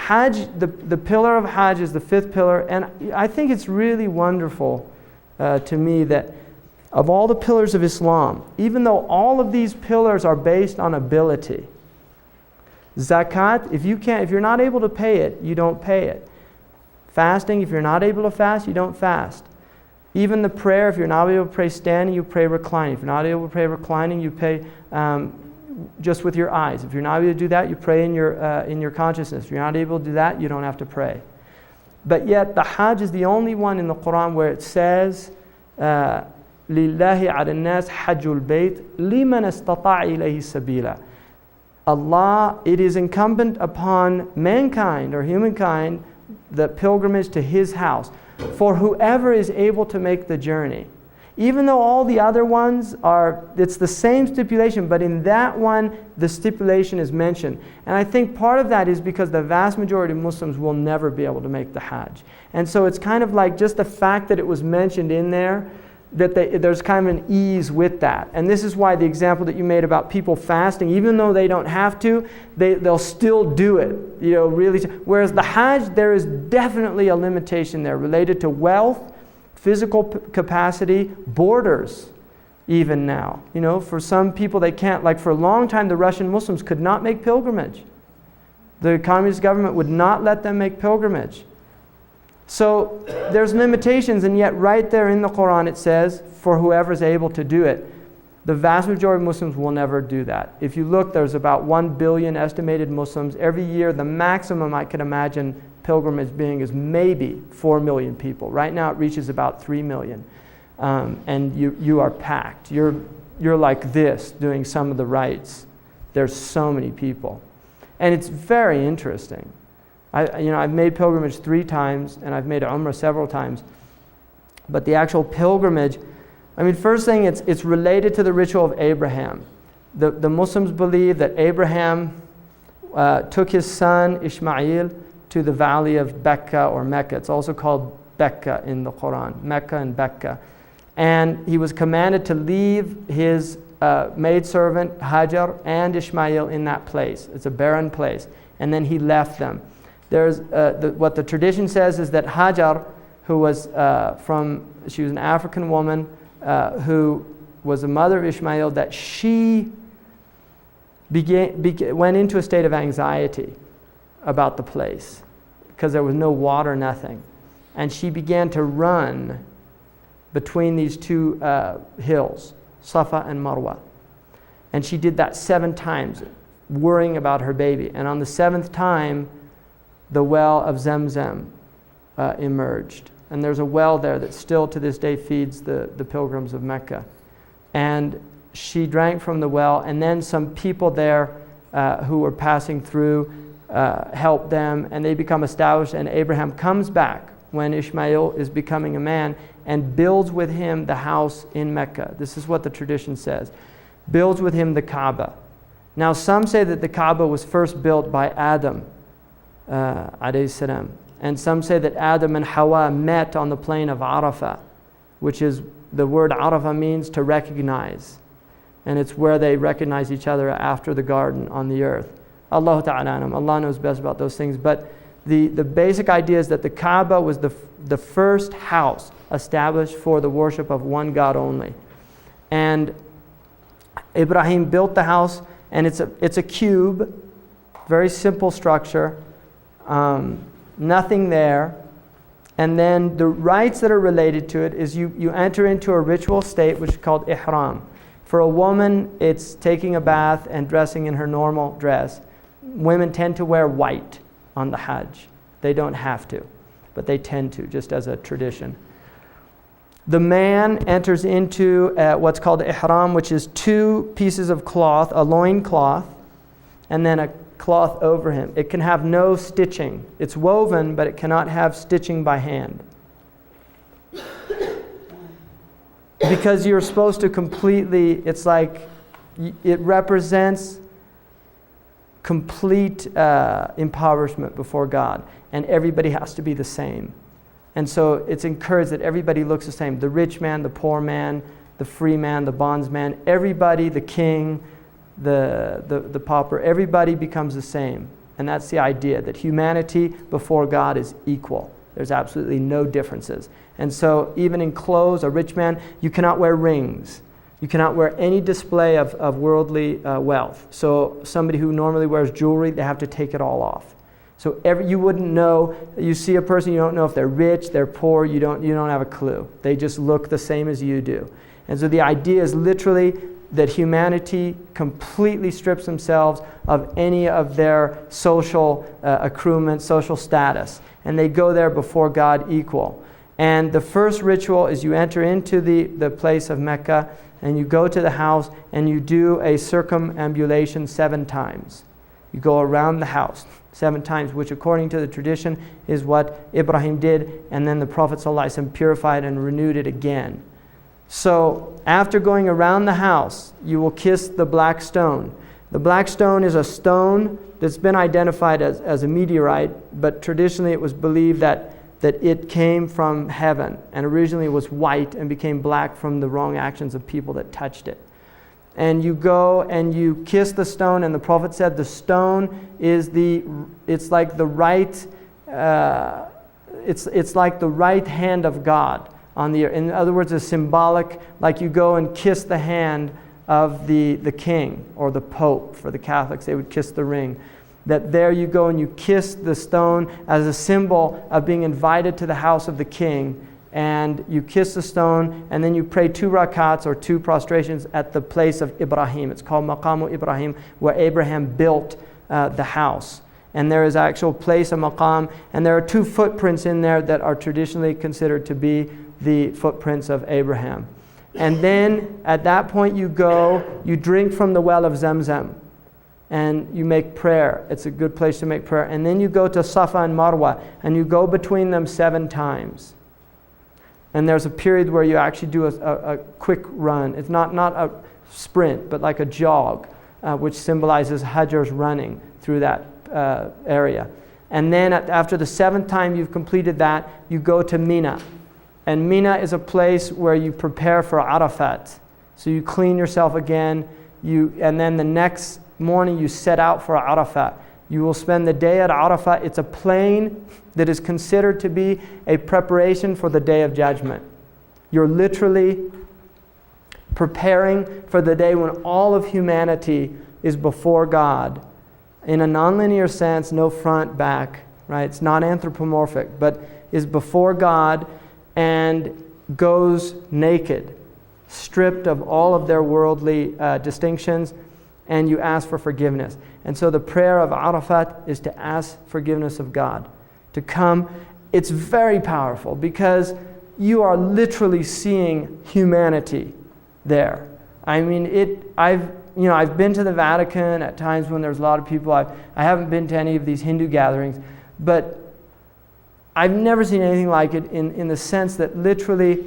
Hajj, the pillar of Hajj is the fifth pillar, and I think it's really wonderful to me that of all the pillars of Islam, even though all of these pillars are based on ability, zakat, if you're not able to pay it, you don't pay it. Fasting, if you're not able to fast, you don't fast. Even the prayer, if you're not able to pray standing, you pray reclining. If you're not able to pray reclining, you pray just with your eyes. If you're not able to do that, you pray in your consciousness. If you're not able to do that, you don't have to pray. But yet, the Hajj is the only one in the Quran where it says, لِلَّهِ عَلَى النَّاسِ حَجُّ الْبَيْتِ لِمَنْ اسْتَطَاعَ إِلَيْهِ سَبِيلًا. Allah, it is incumbent upon mankind or humankind the pilgrimage to His house for whoever is able to make the journey. Even though all the other ones it's the same stipulation, but in that one, the stipulation is mentioned. And I think part of that is because the vast majority of Muslims will never be able to make the Hajj. And so it's kind of like just the fact that it was mentioned in there, that there's kind of an ease with that. And this is why the example that you made about people fasting, even though they don't have to, they'll still do it. Really. Whereas the Hajj, there is definitely a limitation there related to wealth, physical capacity, borders, even now. For some people they can't. Like for a long time, the Russian Muslims could not make pilgrimage. The communist government would not let them make pilgrimage. So there's limitations, and yet right there in the Quran it says, for whoever's able to do it. The vast majority of Muslims will never do that. If you look, there's about 1 billion estimated Muslims. Every year, the maximum I could imagine pilgrimage being is maybe 4 million people. Right now it reaches about 3 million. And you are packed. You're like this, doing some of the rites. There's so many people. And it's very interesting. I've made pilgrimage 3 times, and I've made Umrah several times. But the actual pilgrimage, first thing, it's related to the ritual of Abraham. The Muslims believe that Abraham took his son Ishmael to the valley of Becca or Mecca. It's also called Becca in the Quran, Mecca and Becca. And he was commanded to leave his maidservant Hajar and Ishmael in that place. It's a barren place. And then he left them. There's what the tradition says is that Hajar, who was she was an African woman who was a mother of Ishmael, that she went into a state of anxiety about the place because there was no water, nothing. And she began to run between these 2 hills, Safa and Marwa. And she did that 7 times, worrying about her baby. And on the 7th time, the well of Zamzam emerged. And there's a well there that still to this day feeds the pilgrims of Mecca. And she drank from the well, and then some people there who were passing through helped them, and they become established. And Abraham comes back when Ishmael is becoming a man and builds with him the house in Mecca. This is what the tradition says. Builds with him the Kaaba. Now some say that the Kaaba was first built by Adam, alayhi salam. And some say that Adam and Hawa met on the plain of Arafah, which is, the word Arafah means to recognize. And it's where they recognize each other after the garden on the earth. Allah Ta'ala, Allah knows best about those things. But the basic idea is that the Kaaba was the first house established for the worship of one God only. And Ibrahim built the house, and it's a cube, very simple structure. Nothing there. And then the rites that are related to it is you enter into a ritual state which is called ihram. For a woman, it's taking a bath and dressing in her normal dress. Women tend to wear white on the Hajj. They don't have to, but they tend to, just as a tradition. The man enters into what's called ihram, which is 2 pieces of cloth, a loin cloth, and then a cloth over him. It can have no stitching. It's woven, but it cannot have stitching by hand. Because you're supposed to completely, it's like, it represents complete impoverishment before God. And everybody has to be the same. And so it's encouraged that everybody looks the same. The rich man, the poor man, the free man, the bondsman, everybody, the king, the pauper, everybody becomes the same. And that's the idea, that humanity before God is equal. There's absolutely no differences. And so even in clothes, a rich man, you cannot wear rings. You cannot wear any display of worldly wealth. So somebody who normally wears jewelry, they have to take it all off. So you wouldn't know, you see a person, you don't know if they're rich, they're poor, you don't have a clue. They just look the same as you do. And so the idea is literally that humanity completely strips themselves of any of their social accruement, social status. And they go there before God equal. And the first ritual is you enter into the place of Mecca, and you go to the house, and you do a circumambulation 7 times. You go around the house 7 times, which according to the tradition is what Ibrahim did, and then the Prophet ﷺ purified and renewed it again. So after going around the house, you will kiss the black stone. The black stone is a stone that's been identified as a meteorite, but traditionally it was believed that it came from heaven, and originally it was white and became black from the wrong actions of people that touched it. And you go and you kiss the stone, and the Prophet said the stone is it's like the right hand of God on the earth. In other words, it's symbolic, like you go and kiss the hand of the king or the Pope. For the Catholics, they would kiss the ring. That there you go and you kiss the stone as a symbol of being invited to the house of the king. And you kiss the stone, and then you pray 2 rakats or 2 prostrations at the place of Ibrahim. It's called Maqamu Ibrahim, where Abraham built the house. And there is an actual place, a maqam, and there are 2 footprints in there that are traditionally considered to be the footprints of Abraham. And then at that point you go, you drink from the well of Zamzam, and you make prayer. It's a good place to make prayer. And then you go to Safa and Marwa, and you go between them 7 times. And there's a period where you actually do a quick run. It's not a sprint, but like a jog, which symbolizes Hajjers running through that area. And then after the 7th time you've completed that, you go to Mina. And Mina is a place where you prepare for Arafat. So you clean yourself again, and then the next morning you set out for Arafat. You will spend the day at Arafat. It's a plain that is considered to be a preparation for the Day of Judgment. You're literally preparing for the day when all of humanity is before God in a nonlinear sense, no front, back, right? It's not anthropomorphic, but is before God and goes naked, stripped of all of their worldly distinctions, and you ask for forgiveness. And so the prayer of Arafat is to ask forgiveness of God, to come. It's very powerful because you are literally seeing humanity there. I mean, I've been to the Vatican at times when there's a lot of people. I haven't been to any of these Hindu gatherings, but I've never seen anything like it in the sense that literally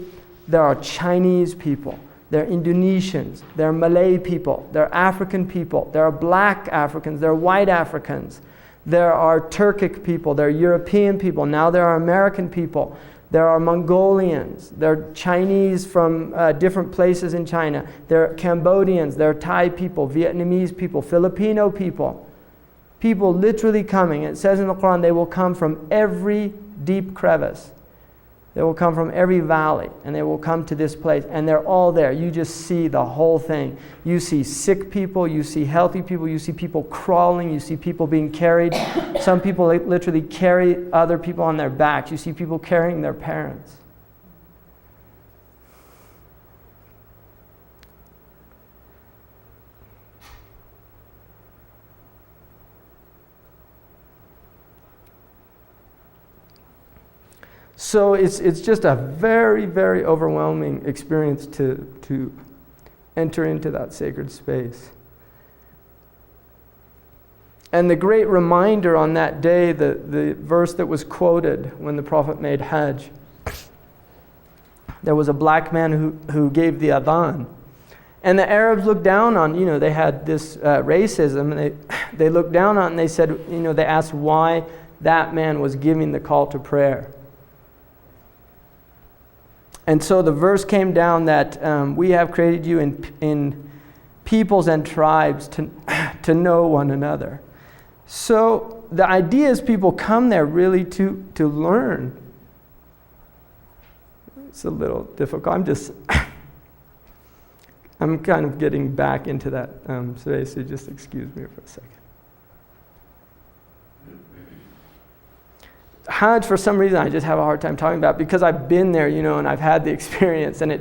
there are Chinese people, there are Indonesians, there are Malay people, there are African people, there are black Africans, there are white Africans, there are Turkic people, there are European people, now there are American people, there are Mongolians, there are Chinese from different places in China, there are Cambodians, there are Thai people, Vietnamese people, Filipino people. People literally coming. It says in the Quran, they will come from every deep crevice. They will come from every valley, and they will come to this place, and they're all there. You just see the whole thing. You see sick people, you see healthy people, you see people crawling, you see people being carried. Some people literally carry other people on their backs. You see people carrying their parents. So it's just a very, very overwhelming experience to enter into that sacred space. And the great reminder on that day, the verse that was quoted when the Prophet made Hajj, there was a black man who gave the adhan. And the Arabs looked down on, they had this racism, and they looked down on it, and they said, they asked why that man was giving the call to prayer. And so the verse came down that we have created you in peoples and tribes to know one another. So the idea is people come there really to learn. It's a little difficult. I'm kind of getting back into that today, so just excuse me for a second. Hajj, for some reason, I just have a hard time talking about, because I've been there, and I've had the experience, and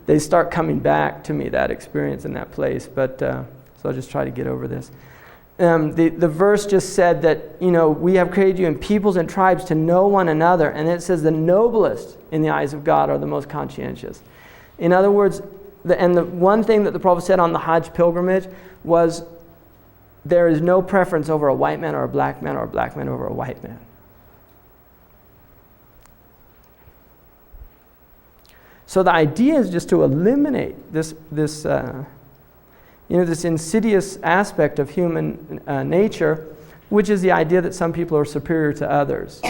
they start coming back to me, that experience in that place. But so I'll just try to get over this. The verse just said that, we have created you in peoples and tribes to know one another. And it says the noblest in the eyes of God are the most conscientious. In other words, the one thing that the Prophet said on the Hajj pilgrimage was, there is no preference over a white man or a black man, or a black man over a white man. So the idea is just to eliminate this insidious aspect of human nature, which is the idea that some people are superior to others.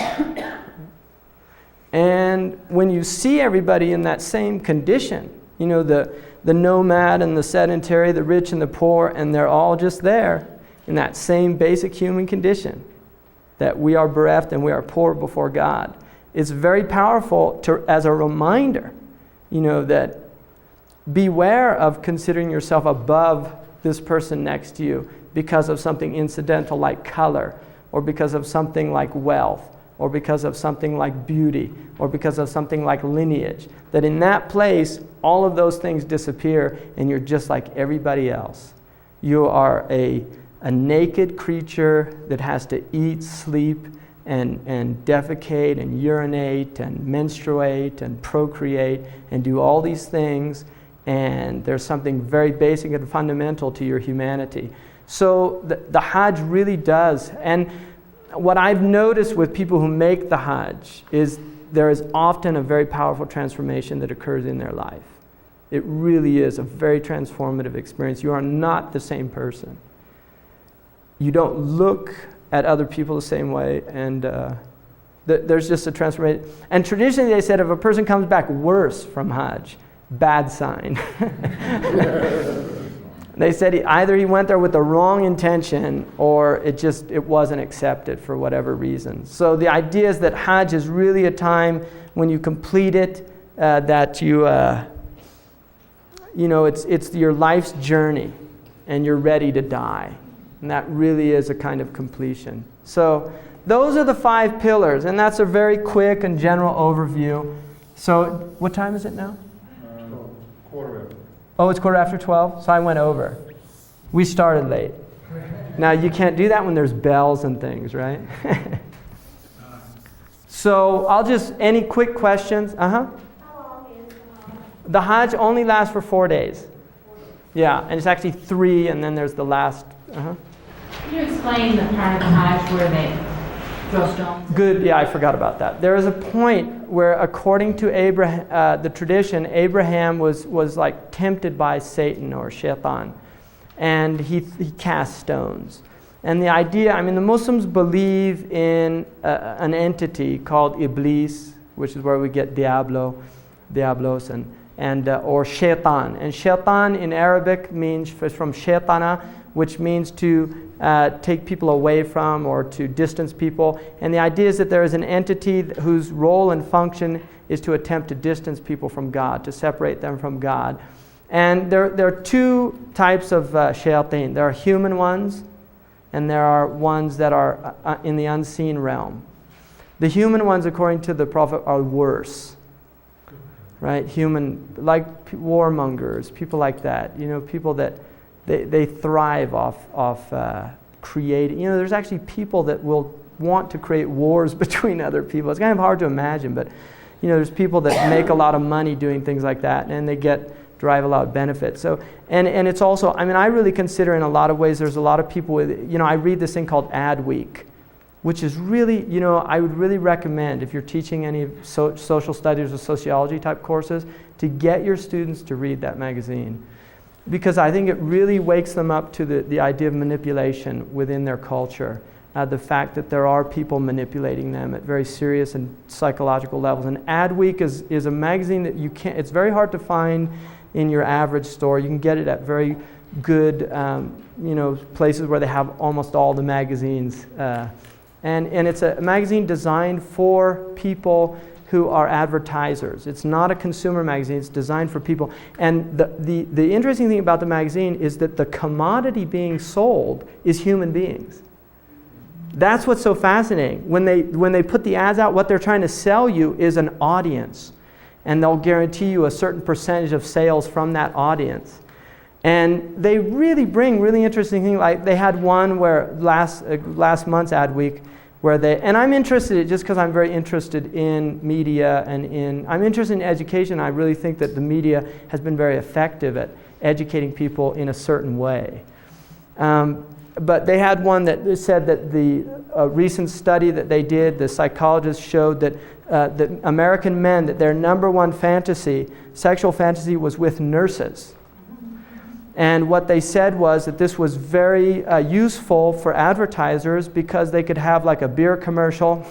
And when you see everybody in that same condition, the nomad and the sedentary, the rich and the poor, and they're all just there in that same basic human condition, that we are bereft and we are poor before God. It's very powerful as a reminder, that beware of considering yourself above this person next to you because of something incidental like color, or because of something like wealth, or because of something like beauty, or because of something like lineage. That in that place, all of those things disappear, and you're just like everybody else. You are a naked creature that has to eat, sleep, and defecate and urinate and menstruate and procreate and do all these things, and there's something very basic and fundamental to your humanity. So the Hajj really does, and what I've noticed with people who make the Hajj is there is often a very powerful transformation that occurs in their life. It really is a very transformative experience. You are not the same person. You don't look at other people the same way, and there's just a transformation. And traditionally they said if a person comes back worse from Hajj, bad sign. They said either he went there with the wrong intention, or it wasn't accepted for whatever reason. So the idea is that Hajj is really a time when you complete it, that it's your life's journey, and you're ready to die. And that really is a kind of completion. So those are the 5 pillars, and that's a very quick and general overview. So what time is it now? Quarter after. Oh, it's 12:15? So I went over. We started late. Now you can't do that when there's bells and things, right? So any quick questions? How long is The Hajj only lasts for 4 days. Yeah, and it's actually 3, and then there's the last. Can you explain the part of the Hajj where they throw stones? Good, yeah, I forgot about that. There is a point where, according to Abraham, the tradition, Abraham was like tempted by Satan or Shaitan, and he cast stones. And the idea, the Muslims believe in an entity called Iblis, which is where we get Diablos, or Shaitan. And Shaitan in Arabic is from Shaitana, which means to take people away from or to distance people. And the idea is that there is an entity whose role and function is to attempt to distance people from God, to separate them from God. And there are 2 types of shayateen. There are human ones, and there are ones that are in the unseen realm. The human ones, according to the Prophet, are worse. Right? Human, like warmongers, people like that. People that they thrive off creating. There's actually people that will want to create wars between other people. It's kind of hard to imagine, but there's people that make a lot of money doing things like that, and they derive a lot of benefit. So, and it's also, I really consider in a lot of ways, there's a lot of people with, I read this thing called Ad Week, which is really, I would really recommend if you're teaching any social studies or sociology type courses, to get your students to read that magazine. Because I think it really wakes them up to the idea of manipulation within their culture. The fact that there are people manipulating them at very serious and psychological levels. And Ad Week is a magazine that it's very hard to find in your average store. You can get it at very good places where they have almost all the magazines And it's a magazine designed for people who are advertisers. It's not a consumer magazine, it's designed for people. And the interesting thing about the magazine is that the commodity being sold is human beings. That's what's so fascinating. When they put the ads out, what they're trying to sell you is an audience. And they'll guarantee you a certain percentage of sales from that audience. And they really bring really interesting things. Like they had one where last month's ad week, where and I'm interested just because I'm very interested in media and I'm interested in education. I really think that the media has been very effective at educating people in a certain way. But they had one that said that the recent study that they did, the psychologists showed that American men, that their number one sexual fantasy was with nurses. And what they said was that this was very useful for advertisers because they could have like a beer commercial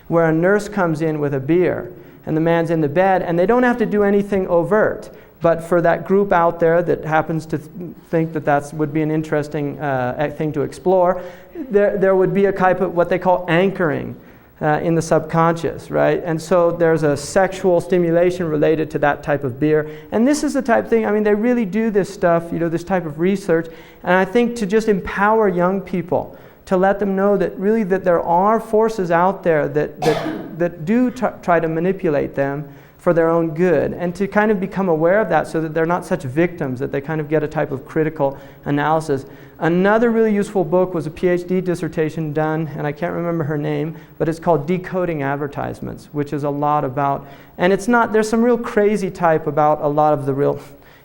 where a nurse comes in with a beer and the man's in the bed and they don't have to do anything overt. But for that group out there that happens to think that would be an interesting thing to explore, there would be a type of what they call anchoring in the subconscious, right? And so there's a sexual stimulation related to that type of beer. And this is the type of thing, I mean, they really do this stuff, this type of research. And I think to just empower young people, to let them know that really that there are forces out there that do try to manipulate them for their own good, and to kind of become aware of that so that they're not such victims, that they kind of get a type of critical analysis. Another really useful book was a PhD dissertation done, and I can't remember her name, but it's called Decoding Advertisements, which is a lot about, and there's some real crazy type about a lot of the real,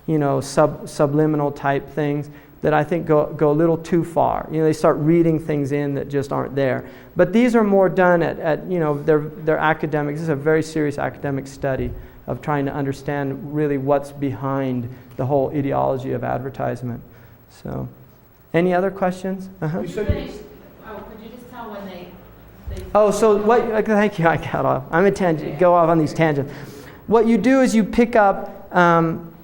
subliminal type things that I think go a little too far. They start reading things in that just aren't there. But these are more done at they're academics. This is a very serious academic study of trying to understand really what's behind the whole ideology of advertisement. So, any other questions? Uh-huh. Could you just tell when they Oh, so what? Thank you. I got off. I'm a tangent. Go off on these tangents. What you do is you pick up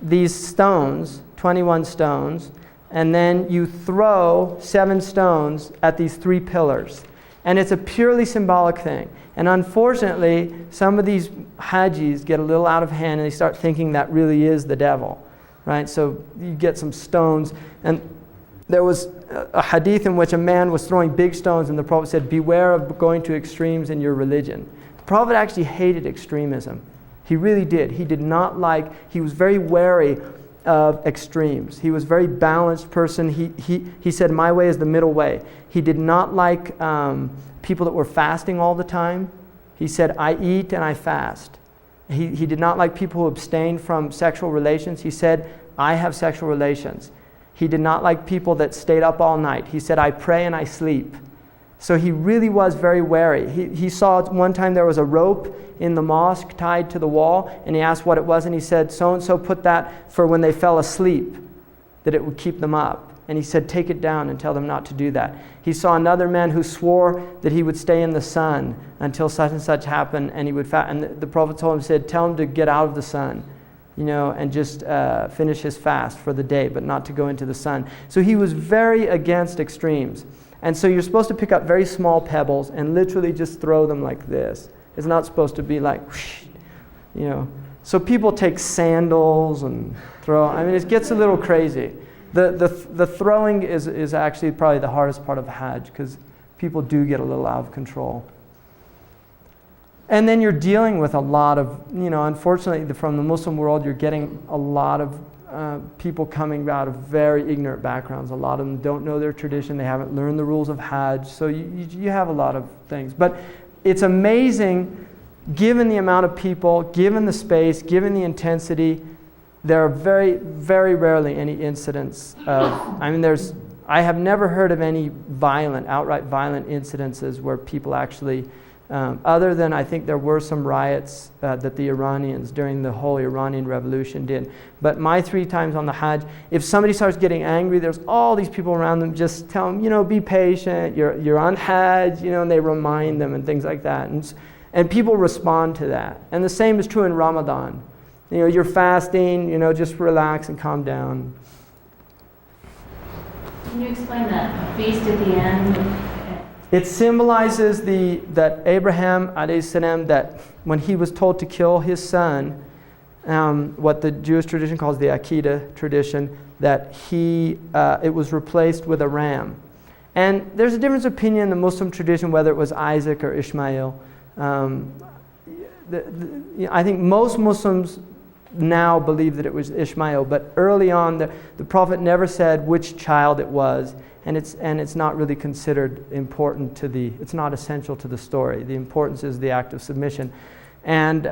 these stones, 21 stones, and then you throw 7 stones at these 3 pillars. And it's a purely symbolic thing. And unfortunately, some of these Hajjis get a little out of hand and they start thinking that really is the devil, right? So you get some stones. And there was a hadith in which a man was throwing big stones and the Prophet said, beware of going to extremes in your religion. The Prophet actually hated extremism. He really did. He was very wary of extremes. He was a very balanced person. He said, my way is the middle way. He did not like people that were fasting all the time. He said, I eat and I fast. He did not like people who abstained from sexual relations. He said, I have sexual relations. He did not like people that stayed up all night. He said, I pray and I sleep. So he really was very wary. He saw one time there was a rope in the mosque tied to the wall, and he asked what it was, and he said, so-and-so put that for when they fell asleep, that it would keep them up. And he said, take it down and tell them not to do that. He saw another man who swore that he would stay in the sun until such and such happened, and he would and the Prophet told him, tell him to get out of the sun, and just finish his fast for the day, but not to go into the sun. So he was very against extremes. And so you're supposed to pick up very small pebbles and literally just throw them like this. It's not supposed to be like, whoosh, So people take sandals and throw. I mean, it gets a little crazy. The throwing is actually probably the hardest part of Hajj because people do get a little out of control. And then you're dealing with a lot of, unfortunately from the Muslim world, you're getting a lot of people coming out of very ignorant backgrounds. A lot of them don't know their tradition. They haven't learned the rules of Hajj. So you have a lot of things. But it's amazing, given the amount of people, given the space, given the intensity, there are very, very rarely any incidents of, I have never heard of any outright violent incidences where people actually, other than I think there were some riots that the Iranians during the whole Iranian Revolution did. But my 3 times on the Hajj, if somebody starts getting angry, there's all these people around them just tell them, be patient, you're on Hajj, and they remind them and things like that. And people respond to that. And the same is true in Ramadan. You're fasting, just relax and calm down. Can you explain that feast at the end? It symbolizes that Abraham, alayhi salam, that when he was told to kill his son, what the Jewish tradition calls the Aqidah tradition, that it was replaced with a ram. And there's a difference of opinion in the Muslim tradition whether it was Isaac or Ishmael. I think most Muslims now believe that it was Ishmael, but early on the Prophet never said which child it was, and it's not really considered important it's not essential to the story. The importance is the act of submission. And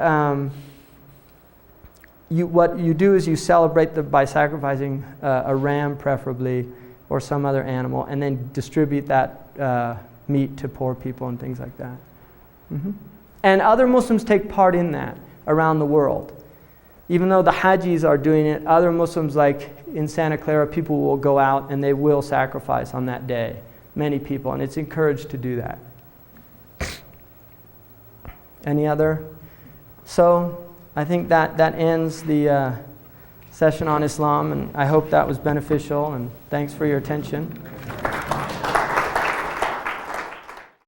what you do is you celebrate by sacrificing a ram preferably, or some other animal, and then distribute that meat to poor people and things like that. And other Muslims take part in that around the world. Even though the Hajjis are doing it, other Muslims, like in Santa Clara, people will go out and they will sacrifice on that day. Many people, and it's encouraged to do that. Any other? So I think that ends the session on Islam, and I hope that was beneficial, and thanks for your attention.